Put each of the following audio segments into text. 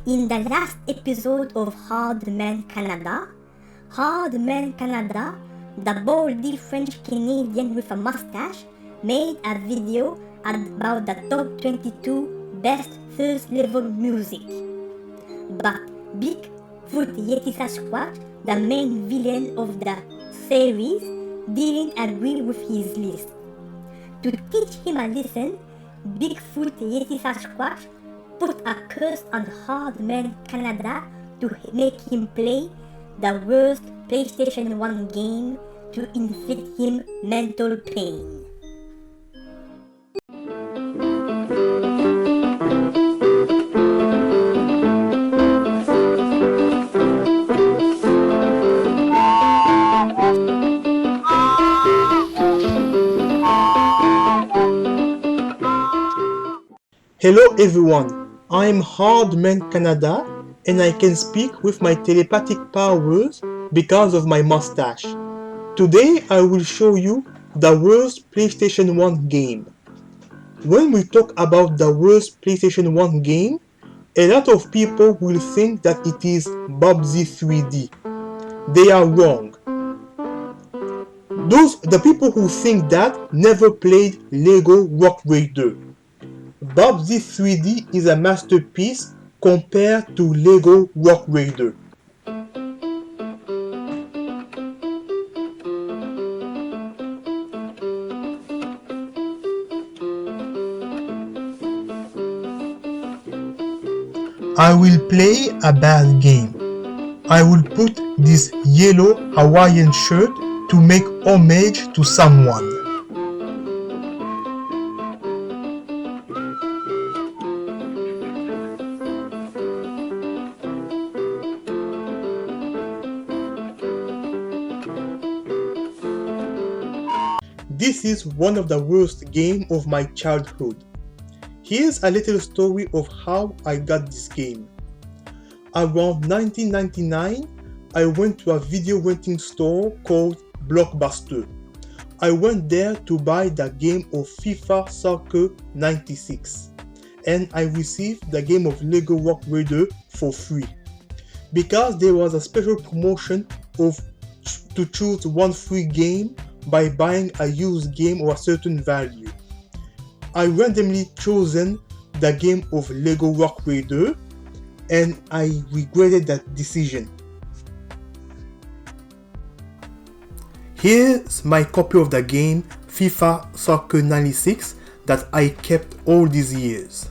In the last episode of Hardman Canada, the baldy French Canadian with a mustache, made a video about the top 22 best first level music. But Bigfoot Yeti Sasquatch, the main villain of the series, didn't agree with his list. To teach him a lesson, Bigfoot Yeti Sasquatch put a curse on Hardman Canada to make him play the worst PlayStation 1 game to inflict him mental pain. Hello everyone, I'm Hardman Canada and I can speak with my telepathic powers because of my mustache. Today I will show you the worst PlayStation 1 game. When we talk about the worst PlayStation 1 game, a lot of people will think that it is Bubsy 3D. They are wrong. The people who think that never played Lego Rock Raider. Bubsy 3D is a masterpiece compared to Lego Rock Raider. I will play a bad game. I will put this yellow Hawaiian shirt to make homage to someone. This is one of the worst games of my childhood. Here's a little story of how I got this game. Around 1999, I went to a video renting store called Blockbuster. I went there to buy the game of FIFA Soccer 96 and I received the game of Lego Rock Raider for free. Because there was a special promotion to choose one free game by buying a used game of a certain value. I randomly chosen the game of Lego Rock Raider and I regretted that decision. Here's my copy of the game FIFA Soccer 96 that I kept all these years.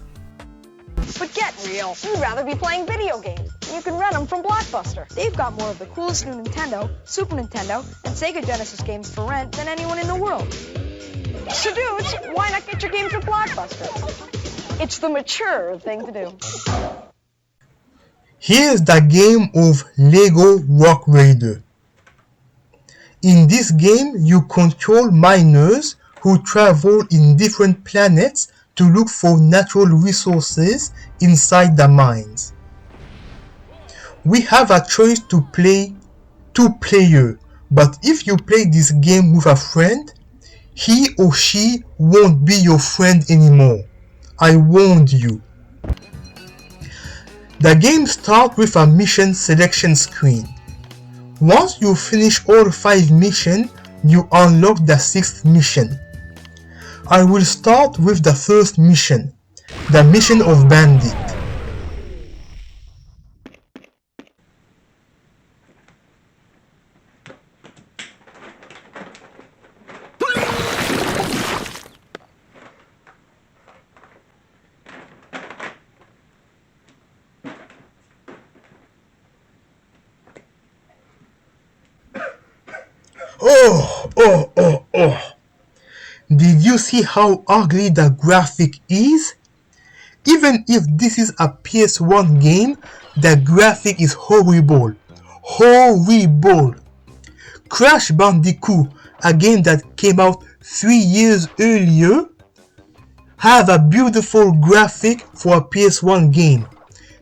But get real, you'd rather be playing video games. You can rent them from Blockbuster. They've got more of the coolest new Nintendo, Super Nintendo, and Sega Genesis games for rent than anyone in the world. So dudes, why not get your games at Blockbuster? It's the mature thing to do. Here's the game of Lego Rock Raider. In this game, you control miners who travel in different planets to look for natural resources inside the mines. We have a choice to play 2-player, but if you play this game with a friend, he or she won't be your friend anymore. I warned you. The game starts with a mission selection screen. Once you finish all 5 missions, you unlock the 6th mission. I will start with the first mission, the mission of Bandit. Oh. Did you see how ugly the graphic is? Even if this is a PS1 game, the graphic is horrible. Horrible! Crash Bandicoot, a game that came out 3 years earlier, have a beautiful graphic for a PS1 game.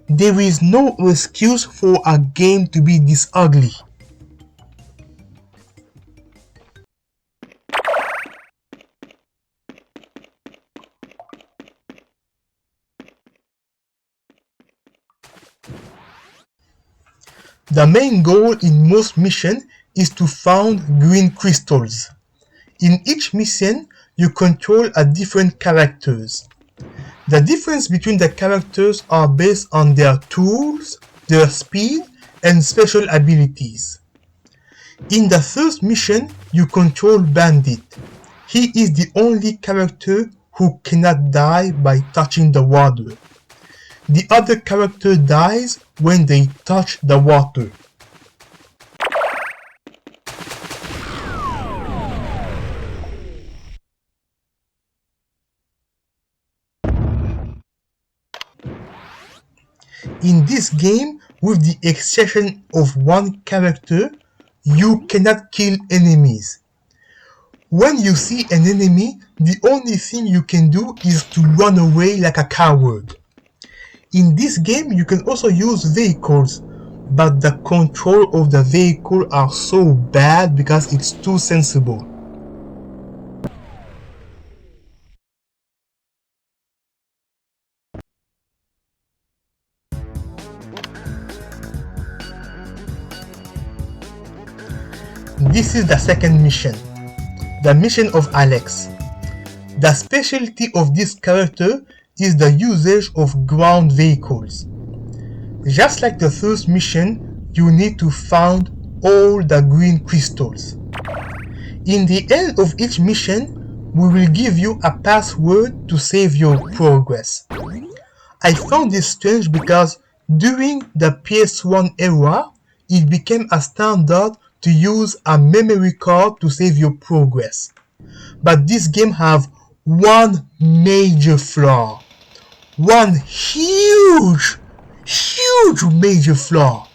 There is no excuse for a game to be this ugly. The main goal in most missions is to find green crystals. In each mission, you control a different characters. The difference between the characters are based on their tools, their speed, and special abilities. In the first mission, you control Bandit. He is the only character who cannot die by touching the water. The other character dies when they touch the water. In this game, with the exception of one character, you cannot kill enemies. When you see an enemy, the only thing you can do is to run away like a coward. In this game, you can also use vehicles, but the control of the vehicle are so bad because it's too sensible. This is the second mission, the mission of Alex. The specialty of this character is the usage of ground vehicles. Just like the first mission, you need to find all the green crystals. In the end of each mission, we will give you a password to save your progress. I found this strange because during the PS1 era, it became a standard to use a memory card to save your progress. But this game have one major flaw. One huge major flaw.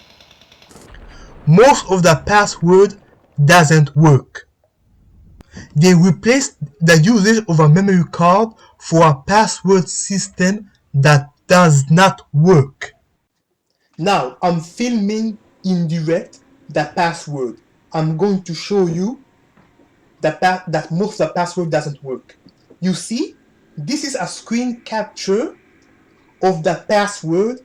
Most of the password doesn't work. They replaced the usage of a memory card for a password system that does not work. Now I'm filming in direct the password. I'm going to show you that most of the password doesn't work. You see, this is a screen capture of the password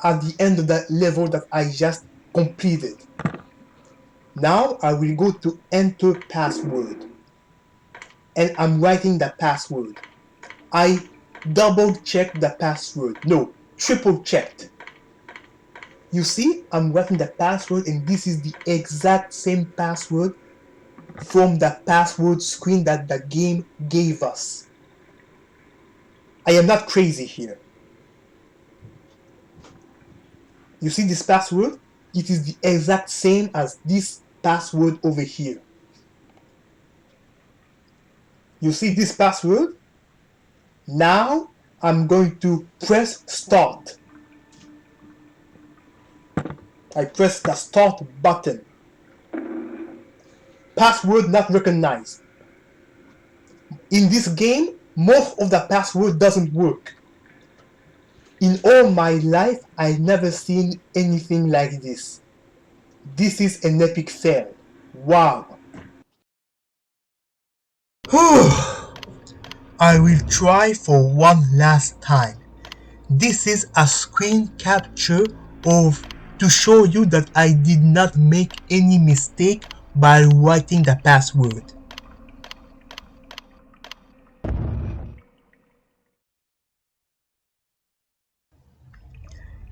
at the end of the level that I just completed. Now I will go to enter password and I'm writing the password. I double checked the password. No, triple checked. You see, I'm writing the password and this is the exact same password from the password screen that the game gave us. I am not crazy here. You see this password? It is the exact same as this password over here. You see this password? Now I'm going to press start. I press the start button. Password not recognized. In this game, most of the password doesn't work. In all my life, I never seen anything like this. This is an epic fail. Wow. I will try for one last time. This is a screen capture to show you that I did not make any mistake by writing the password.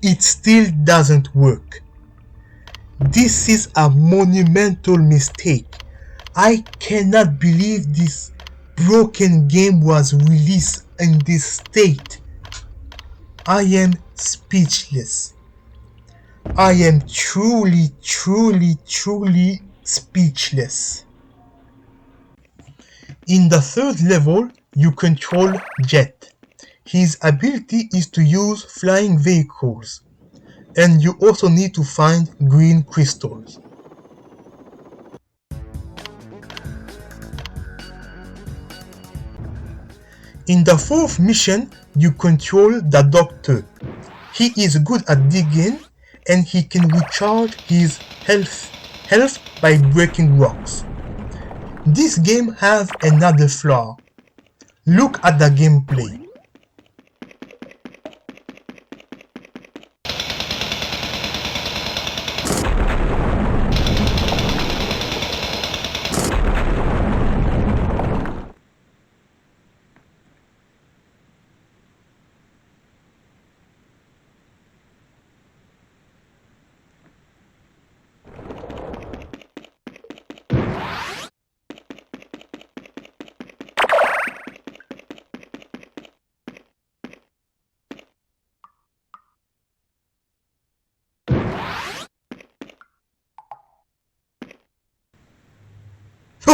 It still doesn't work. This is a monumental mistake. I cannot believe this broken game was released in this state. I am speechless. I am truly speechless. In the third level, you control Jet. His ability is to use flying vehicles, and you also need to find green crystals. In the fourth mission, you control the Doctor. He is good at digging and he can recharge his health by breaking rocks. This game has another flaw. Look at the gameplay.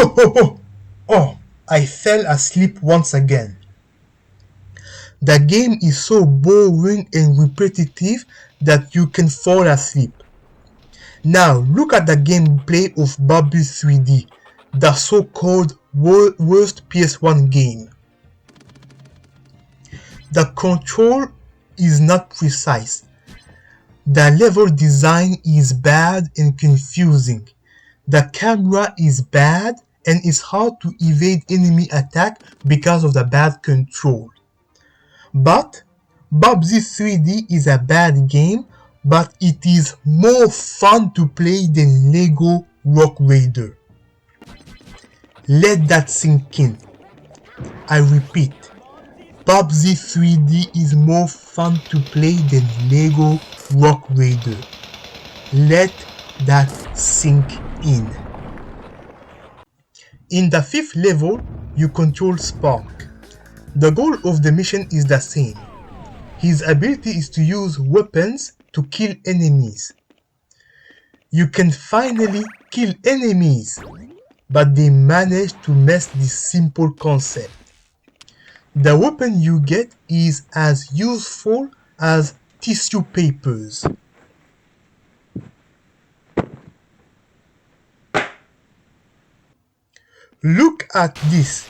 Oh, I fell asleep once again. The game is so boring and repetitive that you can fall asleep. Now look at the gameplay of Bubsy 3D, the so-called worst PS1 game. The control is not precise. The level design is bad and confusing. The camera is bad and it's hard to evade enemy attack because of the bad control. But Bubsy 3D is a bad game, but it is more fun to play than Lego Rock Raider. Let that sink in. I repeat, Bubsy 3D is more fun to play than Lego Rock Raider. Let that sink in. In the 5th level, you control Spark. The goal of the mission is the same. His ability is to use weapons to kill enemies. You can finally kill enemies, but they manage to mess this simple concept. The weapon you get is as useful as tissue papers. Look at this.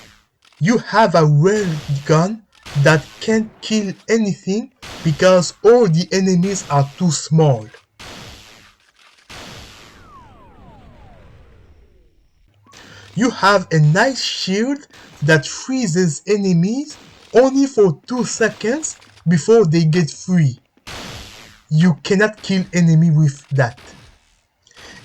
You have a rare gun that can't kill anything because all the enemies are too small. You have a nice shield that freezes enemies only for 2 seconds before they get free. You cannot kill enemy with that.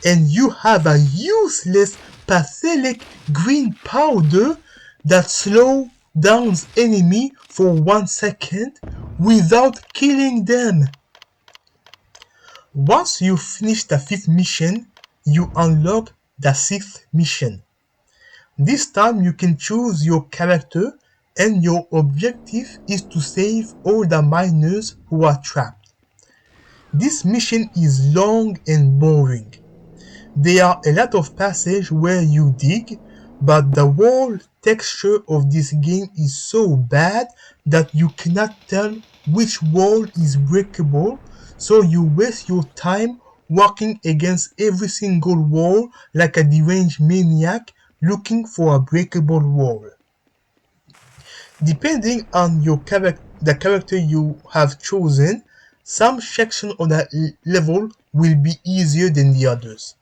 And you have a useless, pathetic green powder that slows down enemy for 1 second without killing them. Once you finish the 5th mission, you unlock the 6th mission. This time you can choose your character and your objective is to save all the miners who are trapped. This mission is long and boring. There are a lot of passages where you dig, but the wall texture of this game is so bad that you cannot tell which wall is breakable, so you waste your time walking against every single wall like a deranged maniac looking for a breakable wall. Depending on the character you have chosen, some sections of the level will be easier than the others.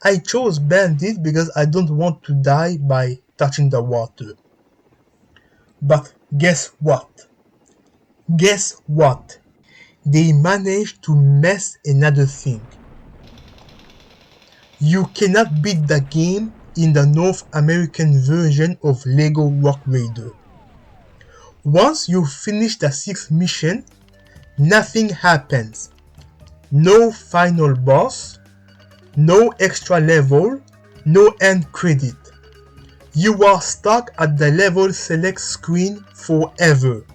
I chose Bandit because I don't want to die by touching the water. But guess what? Guess what? They managed to mess another thing. You cannot beat the game in the North American version of Lego Rock Raider. Once you finish the 6th mission, nothing happens. No final boss, no extra level, no end credit. You are stuck at the level select screen forever.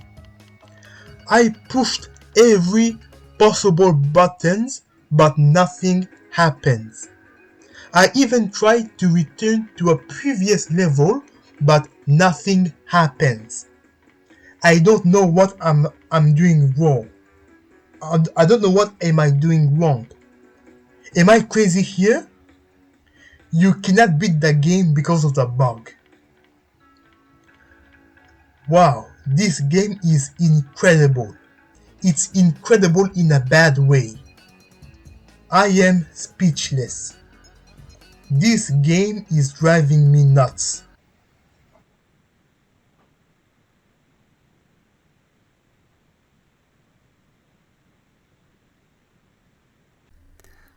I pushed every possible buttons, but nothing happens. I even tried to return to a previous level, but nothing happens. I don't know what I'm doing wrong. I don't know what am I doing wrong. Am I crazy here? You cannot beat the game because of the bug. Wow, this game is incredible. It's incredible in a bad way. I am speechless. This game is driving me nuts.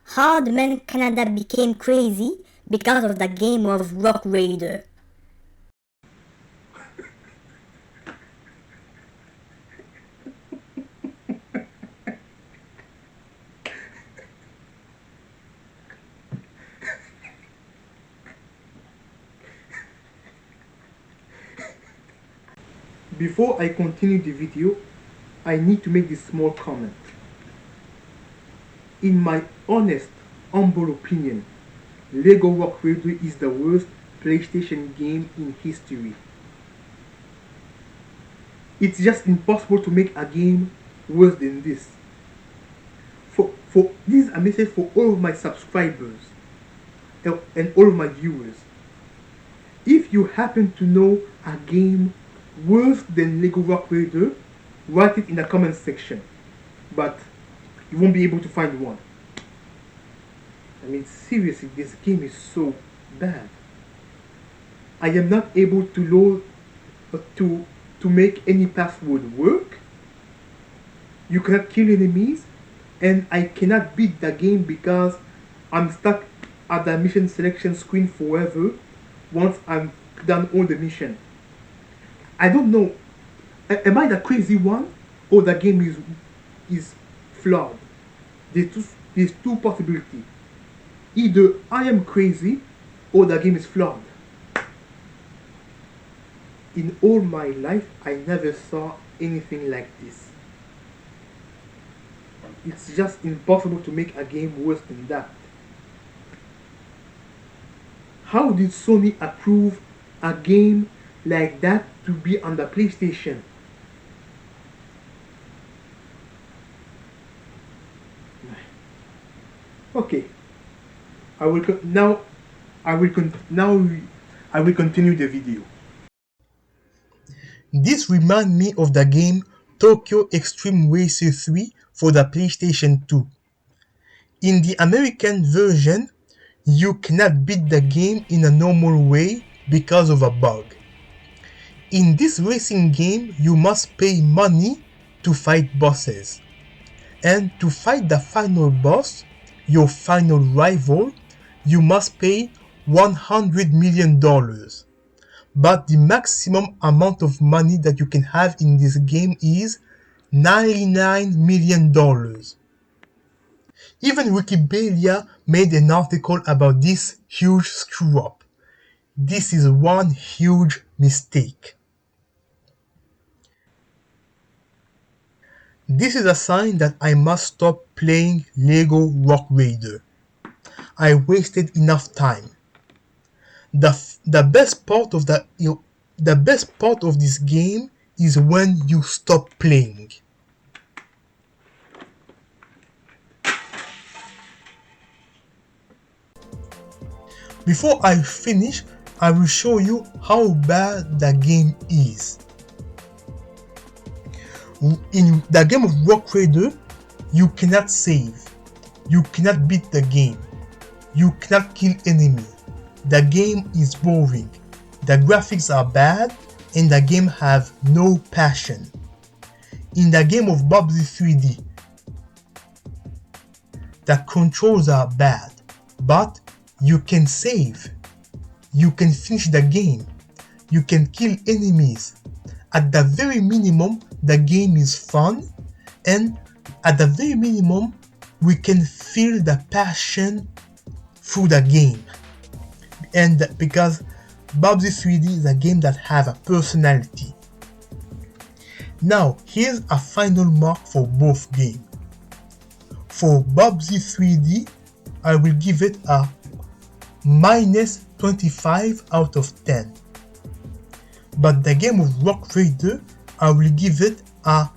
Hardman Canada became crazy because of the game of Rock Raider. Before I continue the video, I need to make this small comment. In my honest, humble opinion, Lego Rock Raider is the worst PlayStation game in history. It's just impossible to make a game worse than this. For this is a message for all of my subscribers and all of my viewers. If you happen to know a game worse than Lego Rock Raider, write it in the comment section. But you won't be able to find one. I mean, seriously, this game is so bad. I am not able to load to make any password work. You cannot kill enemies, and I cannot beat the game because I'm stuck at the mission selection screen forever once I'm done all the mission. I don't know. Am I the crazy one, or the game is flawed? There's two possibilities. Either I am crazy, or the game is flawed. In all my life, I never saw anything like this. It's just impossible to make a game worse than that. How did Sony approve a game like that to be on the PlayStation? Okay, I will continue the video. This reminds me of the game Tokyo Extreme Racer 3 for the PlayStation 2. In the American version, you cannot beat the game in a normal way because of a bug. In this racing game, you must pay money to fight bosses. And to fight the final boss, your final rival, you must pay $100 million. But the maximum amount of money that you can have in this game is $99 million. Even Wikipedia made an article about this huge screw up. This is one huge mistake. This is a sign that I must stop playing Lego Rock Raider. I wasted enough time. The best part of this game is when you stop playing. Before I finish, I will show you how bad the game is. In the game of Rock Raider, you cannot save. You cannot beat the game. You cannot kill enemy. The game is boring. The graphics are bad and the game have no passion. In the game of Bubsy 3D, the controls are bad, but you can save. You can finish the game. You can kill enemies. At the very minimum, the game is fun, and at the very minimum, we can feel the passion through the game. And because Bubsy 3D is a game that has a personality. Now, here's a final mark for both games. For Bubsy 3D, I will give it a minus 25 out of 10. But the game of Rock Raider, I will give it a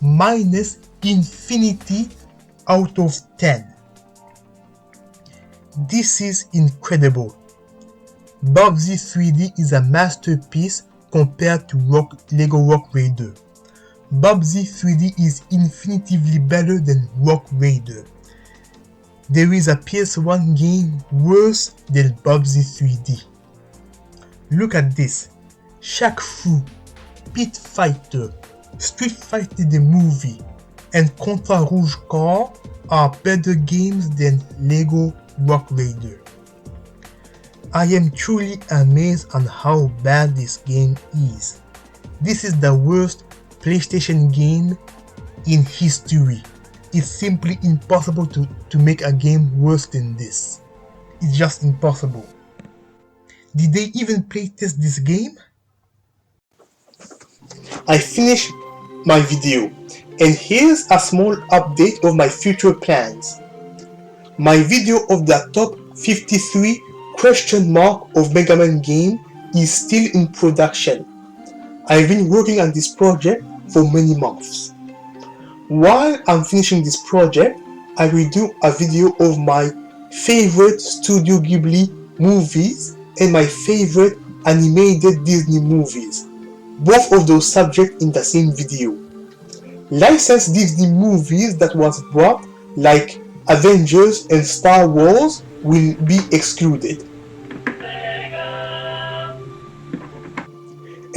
minus infinity out of 10. This is incredible. Bubsy 3D is a masterpiece compared to Lego Rock Raider. Bubsy 3D is infinitely better than Rock Raider. There is a PS1 game worse than Bubsy 3D. Look at this. Shaq Fu, Pit Fighter, Street Fighter the movie, and Contra Rouge Car are better games than Lego Rock Raider. I am truly amazed on how bad this game is. This is the worst PlayStation game in history. It's simply impossible to make a game worse than this. It's just impossible. Did they even playtest this game? I finished my video, and here's a small update of my future plans. My video of the top 53 question mark of Mega Man game is still in production. I've been working on this project for many months. While I'm finishing this project, I will do a video of my favorite Studio Ghibli movies and my favorite animated Disney movies. Both of those subjects in the same video. Licensed Disney movies that was brought, like Avengers and Star Wars, will be excluded.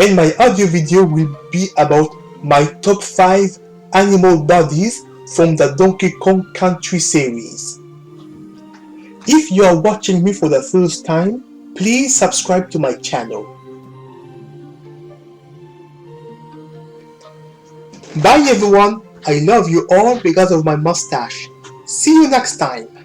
And my audio video will be about my top 5 animal bodies from the Donkey Kong Country series. If you are watching me for the first time, please subscribe to my channel. Bye everyone, I love you all because of my mustache. See you next time.